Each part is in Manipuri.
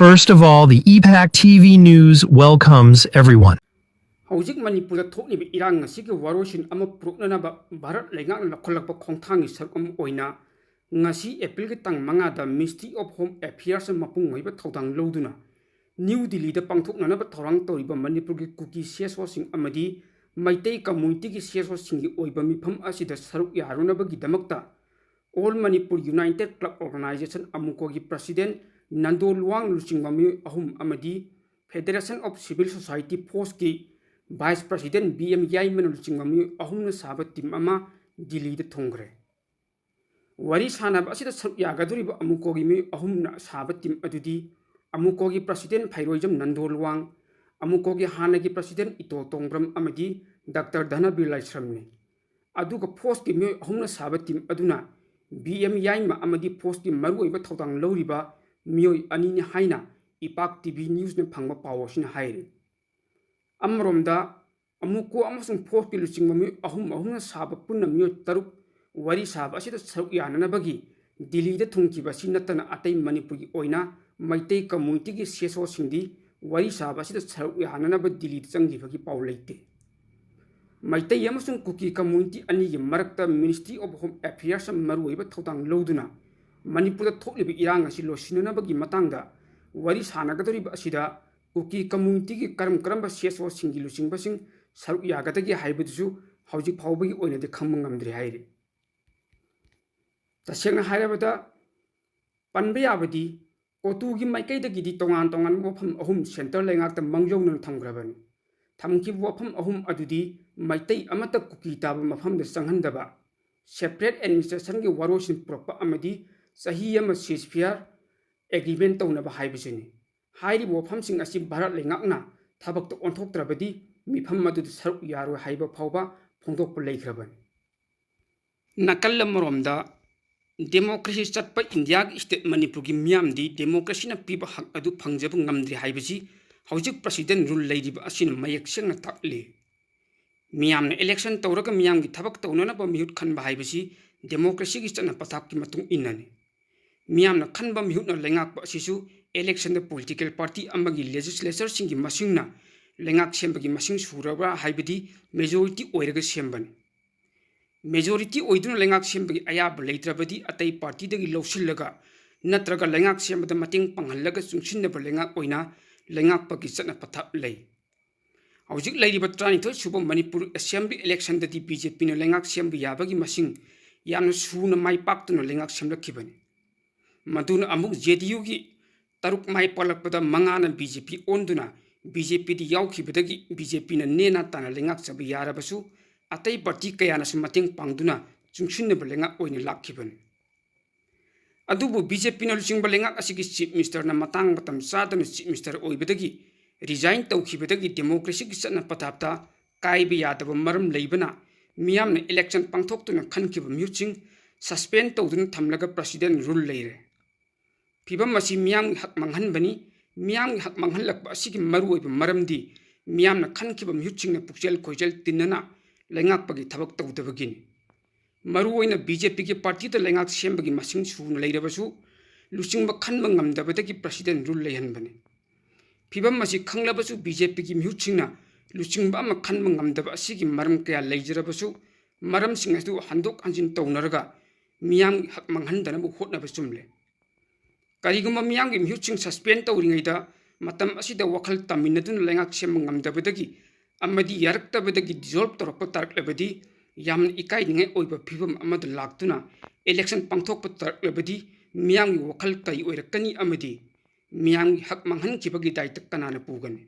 First of all, the EPAC TV News welcomes everyone. Hojik Manipur thokni irang ngasigi warosin ama pruknanaba Bharat leingak na kholakpa khongthang sarkom oina ngasi April ki tang manga da Ministry of Home Affairs mapung ngoiba thodang loduna New Delhi da pangthoknanaba thorang toriba Manipur ki kuki CSO sing amadi Maitei community ki CSO sing gi oiba mifam asida saruk yarunaba gi damakta All Manipur United Club Organization amuko gi President Nando Luang Luchingmami ahum amadi Federation of Civil Society Force ki Vice President BM Yaiman Luchingmami ahum saba team ama Delhi da thongre Wari sanab asida saruk yagaduriba amuko gi mi ahum na saba team adudi amuko gi President Phairoijam Nando Luang amuko gi hana gi President Ito Tongbram amadi Dr. Dhanabir Laisramni aduga force ki mi ahum na saba team aduna BM Yaima amadi force ki maru oiba thodang loriba Mioi anini haina Ipak TV News ne phangba pawosin haire Amromda amuko amasung force ki luchingmami ahum saba punna mioi taruk wari saba asida saruk yanana bagi Delhi da thungkiba sinatana atai Manipur gi oina Maitei community gi CSO singdi wari saba asida saruk yanana ba Delhi changi bagi paw leite Maitei amasung kuki community ani gi marakta Ministry of Home Affairs maru oiba thodang loduna Manipur da thokliba irang asi losinana bagi matangda wari sanagadoriba asida kuki community gi karamba CSO singi luchingba sing saruk yagadagi haibadusu hojik phawbagi oina de khangma ngamdri haire tasengna hairabada panba yabadi otu gi maikai dagi di tongan wafam ahum center lengakta mangjongna thamgrabani thamki wafam ahum adudi maitei amata kuki taba mafam da sanghandaba separate administration gi warosin propa amadi sahi ama ceasefire agreement tawnaba haibasini hairi wafam sing asi Bharat lengakna thabakta onthoktrabadi mifam madu saruk yaro haiba phawba phongdokpa leikrabani nakal maromda democracy chatpa India state Manipur gi miam di democracy na piba hak adu phangjaba ngamdri haibasi hojik president rule leidiba asin mayak sengna takle miam na election tawraga miam gi thabak tawnana ba mihut khanba haibasi democracy gi chana pathak ki matung inani miam na khanba mihut na lengak ba sisu election the political party amagi legislature singi masingna lengak sembagi masing suraba haibadi majority oiraga sembani majority oiduna lengak sembagi ayab leitrabadi atai party dagi lawsillaga natraga lengak sembada mating panghallaga chungsinnaba lengak oina lengak pagi chana pathap lei hojik leiriba trani suba Manipur assembly election dadi BJP na lengak sembu yabagi masing yamna suna mai paktuna lengak semlakhibani maduna amuk JDU gi taruk mai palakpada mangana BJP onduna BJP di yaukhibadagi BJP na nena tana lengak sabi yarabasu atai party kayana sumating pangduna chungsinnaba lengak oina lakhibani adubu BJP na luchingba lengak asigi chief minister na matang batam sadana chief minister oibadagi resign taukhibadagi democracy gi chana pathapta kaibi yadaba maram leibana miyamna election pangthoktuna khankiba muching suspend tawduna thamlaga president rule leire pibam masi miyam hak manghanbani miyam hak manghanlakba asigi maru oiba maramdi miyamna khankiba muching na pukjel khojel tinana lengak pagi thabak tawdabagini maru oina BJP ki party da lengak sembagi masing suna leirabasu luchingba khanba ngamdabadagi president rule leihanbani pibam masi khanglabasu BJP ki muchingna luchingba ama khanba ngamdaba asigi maram kaya leijarabasu maram sing asu handok hanjin tawnaraga miyam hak manghandana bu hotnaba sumle kariguma miyam gi muching suspend tawringaida matam asida wakhal taminadun lengak sem ngamdabadagi amadi yaraktabadagi dissolve torokpa tarklabadi yamna ikai ningai oiba phibam amad laktuna election pangthokpa tarklabadi miyam gi wakhal kai oirakani amadi miyam gi hak manghan kibagi daita kanana pugani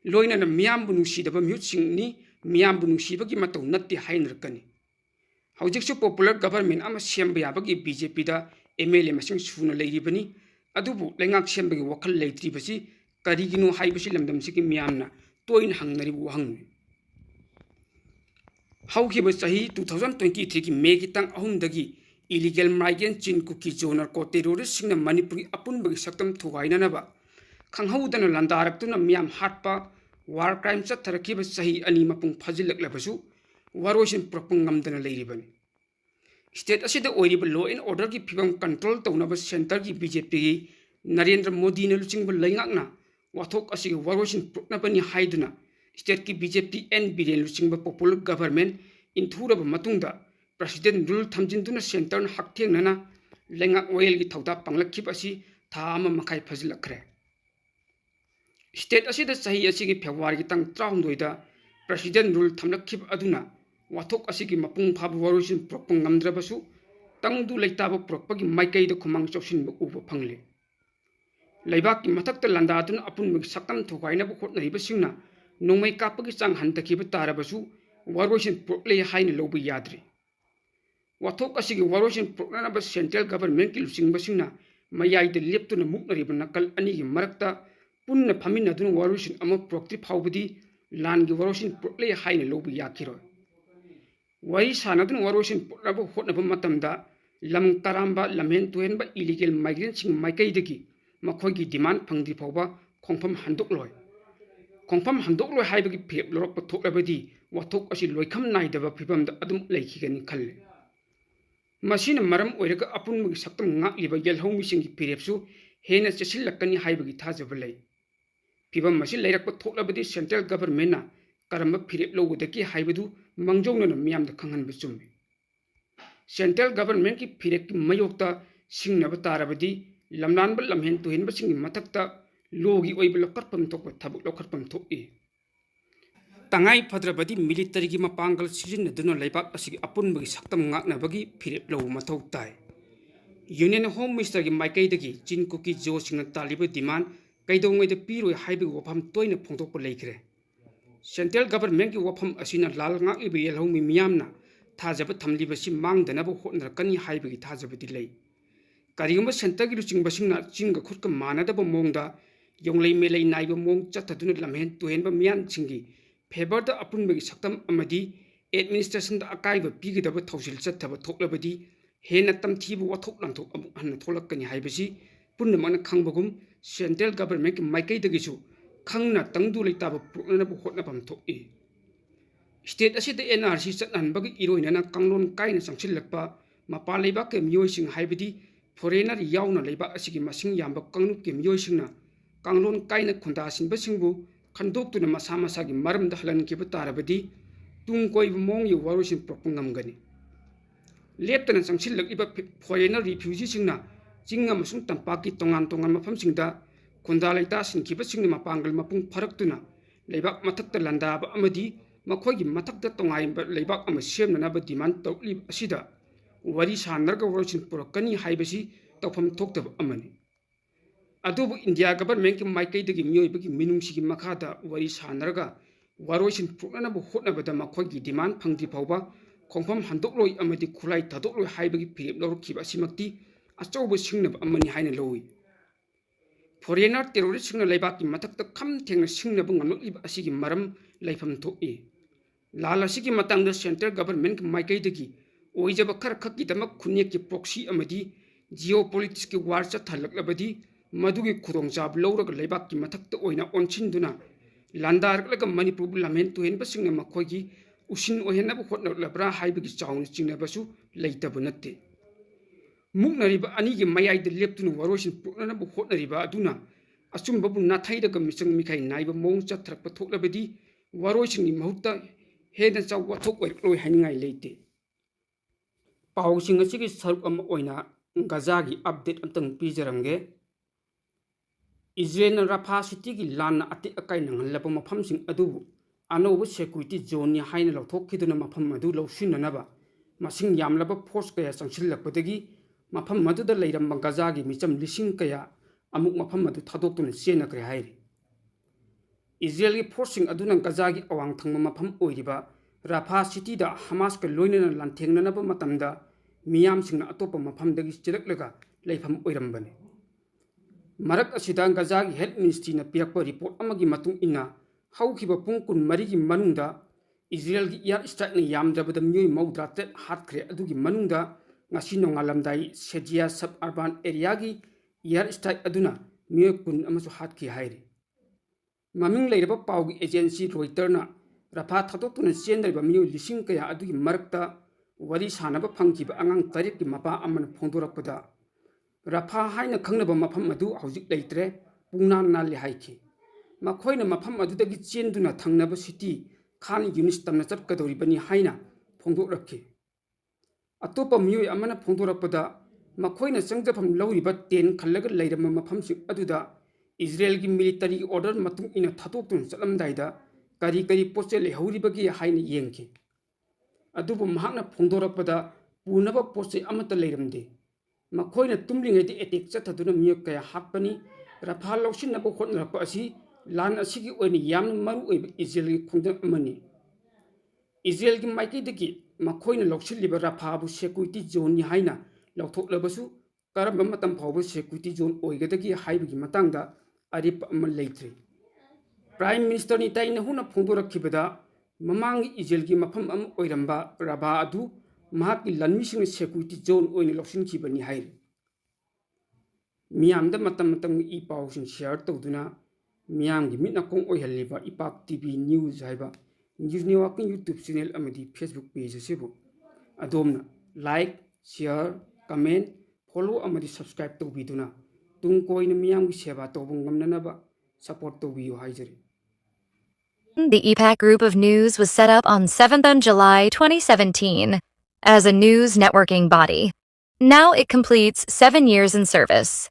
loina na miyam bu nungsidaba muching ni miyam bu nungsibagi mataw natti hainarkani hojiksu popular government ama semba yabagi BJP da MLA masing suna leiribani adubu lengak sembagi wakhal leitribasi karigino haibasi lamdamsigi miyamna toin hangnari wahangni haukiba sahi 2023 ki May ki tang ahumdagi illegal migrant chin kuki zonar ko terrorist singna Manipur apunbagi saktam thugainanaba khanghaudana landaraktuna miyam hatpa war crime chatharakiba sahi ani mapung phajilaklabasu warosin propang ngamdana leiribani state asida oiriba law and order ki phibam control tawnaba center ki BJP gi Narendra Modi ने लुचिंग लेंगाकना वाथोक असिगे वारोसिन पुकनबनी हाइदुना स्टेट की बीजेपी एन बीरेन लुचिंग पॉपुलर गवर्नमेंट इंथुरब मतुंगदा प्रेसिडेंट रूल थमजिंदुना सेंटर हकथेंगना लेंगाक ओयल की थौदा पंगलखिब असी था अमा मखाई फजिलखरे स्टेट असिदा सही असिगे फेब्रुआरी की तंग 19 दा प्रेसिडेंट रूल थमलखिब अदुना वाथोक असिगे मपुंग फाब वारोसिन पुरकपं ngamdrabasu तंगदु लेताब पुरकपगी माइकैद खुमांग चौसिनब उब फंगले लेबाक की मथक्ता लंदादुन अपुनबगी सकम थुगाइनब होटनरिबसिंगना नोंमै कापगी चांग हंतखिब तारबसु वारोसिन पुरकले हाइन लौब याद्रे वाथोक असिगे वारोसिन पुरकनब सेंट्रल गवर्नमेंट की लुचिंगबसिंगना मयाइद लेप्तुना मुक्नरिब नकल अनिगी मरक्ता पुन्न फमिनदुन वारोसिन अम पुरक्ति फावबदी लानगी वारोसिन पुरकले हाइन लौब याखिरो वही सानदुन वारोसिन पुरनब होटनब मतमदा लम तरांबा लमहेन तुहेनब इलीगल माइग्रेंट सिंग माइकैदगी मखोगी डिमांड फंगदि फावबा खोंफम हंदोक्लोय हाइबगी फेप लोरप थोक्लबदी वाथोक असी लोइखम नाइदब फिबमदा अदुम लेखिगनि खल्ले मसीन मरम ओइरगा अपुनमगी सक्तम ngaक्लिब यलहौमिसिंगी फिरेपसु हेना चेसिलकनि हाइबगी थाजब लै फिबम मसी लेरक थोक्लबदी सेंट्रल गवर्नमेंटना करम फिरेप लौगदकी हाइबदु मंगजौनना मियामदा खंगनब चुम्मे सेंट्रल गवर्नमेंट की फिरेप की मयोक्ता सिंगनब तारबदी लमलानब लमहेन तुहेनबसिंगी मथक्ता लोगी ओइब लौखटपम थोक्प थबुक लौखटपम थोक्इ तंगाई फद्रबदी मिलिटरी की मपांगल सिजिन्नदुना लेबाक असिगी अपुनबगी सक्तम ngaक्नबगी फिरेप लौ मथौ ताई यूनियन होम मिनिस्टर की माइकैदगी चिनकुकी जो सिंगना तालिब डिमांड कैदौंगैद पीरोय हाइबगी वफम तोयना फोंदोक्प लेखरे सेंट्रल गवर्नमेंट की वफम असिना लाल ngaक्लिब यलहौमी मियामना थाजब थमलिबसि मांगदनब होटनरकनि हाइबगी थाजबदि लै करिगुम सेंटर की लुचिंगबसिंगना चिंग खुटक मानदब मोंगदा योंगलै मेलै नाइब मोंग चथदुन लमहेन तुहेनब मियानसिंगी फेवर अपुनबगी सक्तम अमदी एडमिनिस्ट्रेशन अकाइब पीगदब थौसिल चथब थोक्लबदी हेन तमथीब वाथोक लांथोक अमुक हन थोलकनि हाइबसि पुनमन खंबगुम सेंट्रल गवर्नमेंट की माइकैदगिसु खंगना तंगदु लेताब पुरकनब होटनबम थोक्इ स्टेट असिद एनआरसी चतनबगी इरोइनना कांगलोन काइना चंगसिलकपा मपा लेबाक के मियोइसिंग हाइबदी फॉरेनर यावना लेबाक असिगी मसिंग यामब कांगनुप के मियोइसिंगना कांगलोन काइना खुंदासिनबसिंगबु खंदोक्तुना मसा मसागी मरमदा हलनकिब तारबदी तुंग कोइब मोंग यु वारोसिन पुरकप ngamgani लेप्तना चंगसिलकइब फॉरेनर रिफ्यूजीसिंगना चिंग अमसुंग तंपाकी तोंगान तोंगान मफमसिंगदा खुंदा लेता सिनखिबसिंगना मपांगल मपुंग फरक्तुना लेबाक मथक्ता लंदाब अमदी मखोगी मथक्ता तोंगाइब लेबाक अम सेमननाब डिमांड तौक्लिब असिदा वरी सानरगा वारोसिन पुरकनी हाइबसि तौफम थोक्तब अमनि अदुबु इंडिया गवर्नमेंट की माइकैदगी मियोइबगी मिनुंगसिगी मखादा वरी सानरगा वारोसिन पुरकनब होटनबदा मखोगी डिमांड फंगदि फावबा खोंफम हंदोक्लोय अमदी खुलाई थादोक्लोय हाइबगी फिरेप लौरखिब असिमक्ति अचौब सिंगनब अमनि हाइना लौइ फॉरेनर टेरोरिस्ट सिंगना लेबाक की मथक्ता खम थेंगना सिंगनब ngamlokliba असिगी मरम लेफम थोक्इ लाल असिगी मतंगदा सेंट्रल गवर्नमेंट की माइकैदगी ओइजब खर खक्कीदमक खुनियक की प्रॉक्सी अमदी जियोपॉलिटिक्स की वार चथलकलबदी मधुगी खुदोंचाब लौरग लेबाक की मथक्ता ओइना ओनसिनदुना लांदारगलग मणिपुर लमहेन तुहेनबसिंगना मखोगी उसिन ओहेनब होटनलब्रा हाइबगी चाउना चिंगनबसु लेतब नत्ते मुक्नरिबा अनिगी मयाइद लेप्तुना वारोसिन पुरकनब होटनरिबा अदुना अचुंबबु नाथैदग मिचंग मिखाइ नाइब मोंग चथरकप थोक्लबदी वारोसिनगी महुत्ता हेना चाउ वाथोक ओइरक्लोय हाइनिंगाइ लेते पाउसिंग असिगी सरुक अम ओइना गजागी अपडेट अमतंग पीजरंगे इजराइल राफा सिटी की लान अति अकाई नंगलप मफमसिंग अदुबु अनौब सिक्योरिटी जोन हाइन लौथोक्खिदुना मफम अदु लौसिननबा मसिंग यामलब फोर्स कया चंगसिलकपदगी मफम मदुदा लेरंब गजागी मिचम लिसिंग कया अमुक मफम अदु थादोक्तुना चेनक्रे हाइरि इजराइल की फोर्सिंग अदुना गजागी अवांग थंग मफम ओइरिबा राफा सिटी दा हमास का लोइनना लांथेंगननब मतमदा मियामसिंगना अतोप मफमदगी चिरकलगा लेफम ओइरंबने मरक असिदा गजागी हेल्थ मिनिस्ट्रीना पिरक्प रिपोर्ट अमगी मतुंग इना हौखिबा पुंग 12 की मनुंगदा इजराइल की एयर स्ट्राइकना यामद्रबदा मियोइ 93 हातख्रे अदुगी मनुंगदा ngasi nongalamdai सेजिया सब अर्बन एरिया की एयर स्ट्राइक अदुना मियोइ 10 अमसु हातखि हाइरि ममिंग लेरबा पाउगी एजेंसी रॉयटरना रफा थादोक्तुना चेनदरिबा मियोइ लिसिंग कया अदुगी मरक्ता वरी सानबा फंखिबा अंगांग 3 की मपा अमन फोंदोरकपदा Rafa haina khangnaba mafam adu hojik leitre pungnan na le haiki makhoina mafam adudagi chenduna thangnaba city Khan Yunis tamna chapkadoribani haina phongdokrakhi atopa miyoi amana phongdorakpada makhoina changjafam lawriba ten khallaga leirama mafamsing aduda Israel gi military order matung ina thatoktun chalamdaida kari poche lehoribagi haina yengki adubu mahakna phongdorakpada punaba poche amata leiramde makhoina tumlingedi attack chathaduna miyok kaya hakpani Rafa lawsinaba hotnarapa asi lan asigi oini yam maru oiba Israel gi khongdam amani Israel gi maikidagi makhoina lawsilliba Rafa bu security zone ni haina lawthoklabasu karamba matam phawba security zone oigadagi haibagi matangda arip amal leitre Prime Minister ni taina huna phongdorakhibada mamangi Israel gi mafam am oiramba Rafa adu mahaki lanmising security zone oini lawsinkhibani hair miyamda matam I pawsing share tawduna miyam gi mitna kong oihalliba Ipak TV News haiba News Network YouTube channel amadi Facebook page asibu adomna like share comment follow amadi subscribe tawbiduna tung koina miyam gi seba tawbung ngamnanaba support tawbiyu haijari. The EPAC Group of News was set up on 7th July 2017 as a news networking body. Now it completes 7 years in service.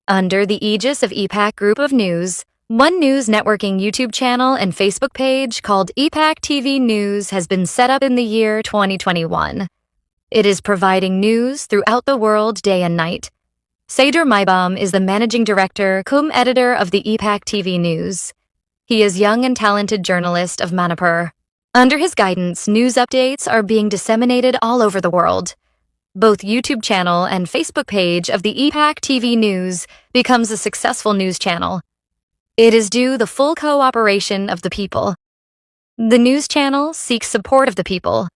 Under the aegis of EPAC Group of News, one news networking YouTube channel and Facebook page called EPAC TV News has been set up in the year 2021. It is providing news throughout the world day and night. Seder Maibam is the managing director cum editor of the EPAC TV News. He is young and talented journalist of Manipur. Under his guidance, news updates are being disseminated all over the world. Both YouTube channel and Facebook page of the EPAC TV News becomes a successful news channel. It is due the full cooperation of the people. The news channel seeks support of the people.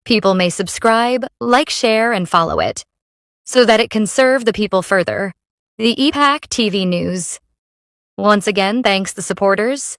People may subscribe, like, share, and follow it, so that it can serve the people further. The EPAC TV News. Once again, thanks the supporters.